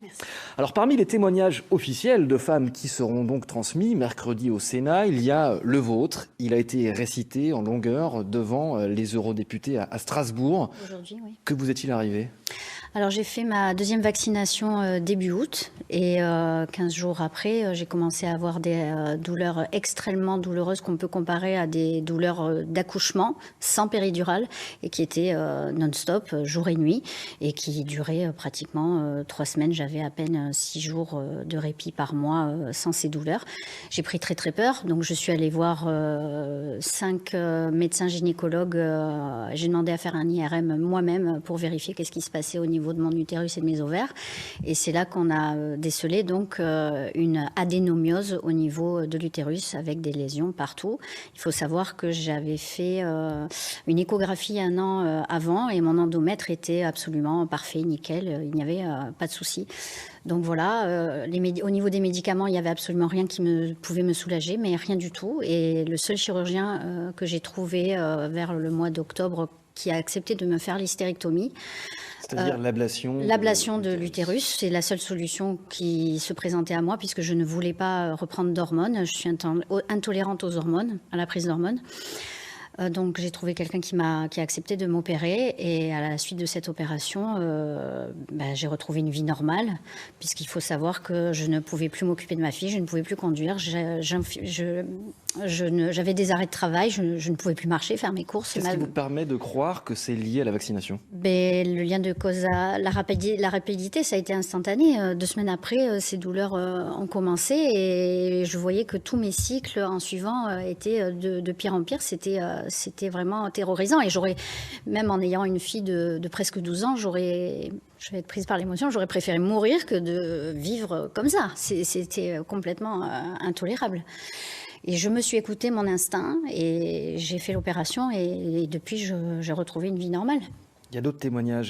Merci. Alors parmi les témoignages officiels de femmes qui seront donc transmis mercredi au Sénat, il y a le vôtre. Il a été récité en longueur devant les eurodéputés à Strasbourg. Aujourd'hui, oui. Que vous est-il arrivé ? Alors j'ai fait ma deuxième vaccination début août et 15 jours après, j'ai commencé à avoir des douleurs extrêmement douloureuses qu'on peut comparer à des douleurs d'accouchement sans péridurale et qui étaient non-stop, jour et nuit, et qui duraient pratiquement 3 semaines. J'avais à peine 6 jours de répit par mois sans ces douleurs. J'ai pris très très peur, donc je suis allée voir 5 médecins gynécologues. J'ai demandé à faire un IRM moi-même pour vérifier qu'est-ce qui se passait au niveau de mon utérus et de mes ovaires. Et c'est là qu'on a décelé donc une adénomiose au niveau de l'utérus avec des lésions partout. Il faut savoir que j'avais fait une échographie 1 an avant et mon endomètre était absolument parfait, nickel. Il n'y avait pas de souci. Donc voilà, au niveau des médicaments, il n'y avait absolument rien qui pouvait me soulager, mais rien du tout. Et le seul chirurgien que j'ai trouvé vers le mois d'octobre qui a accepté de me faire l'hystérectomie. C'est-à-dire l'ablation de l'utérus, c'est la seule solution qui se présentait à moi puisque je ne voulais pas reprendre d'hormones. Je suis intolérante aux hormones, à la prise d'hormones. Donc j'ai trouvé quelqu'un qui a accepté de m'opérer et à la suite de cette opération, j'ai retrouvé une vie normale puisqu'il faut savoir que je ne pouvais plus m'occuper de ma fille, je ne pouvais plus conduire, j'avais des arrêts de travail, je ne pouvais plus marcher, faire mes courses. Qu'est-ce qui vous permet de croire que c'est lié à la vaccination ? Le lien de cause à la rapidité, ça a été instantané. 2 semaines après, ces douleurs ont commencé et je voyais que tous mes cycles en suivant étaient de pire en pire. C'était vraiment terrorisant. Et même en ayant une fille de presque 12 ans, je vais être prise par l'émotion, j'aurais préféré mourir que de vivre comme ça. C'était complètement intolérable. Et je me suis écoutée mon instinct et j'ai fait l'opération et depuis, j'ai retrouvé une vie normale. Il y a d'autres témoignages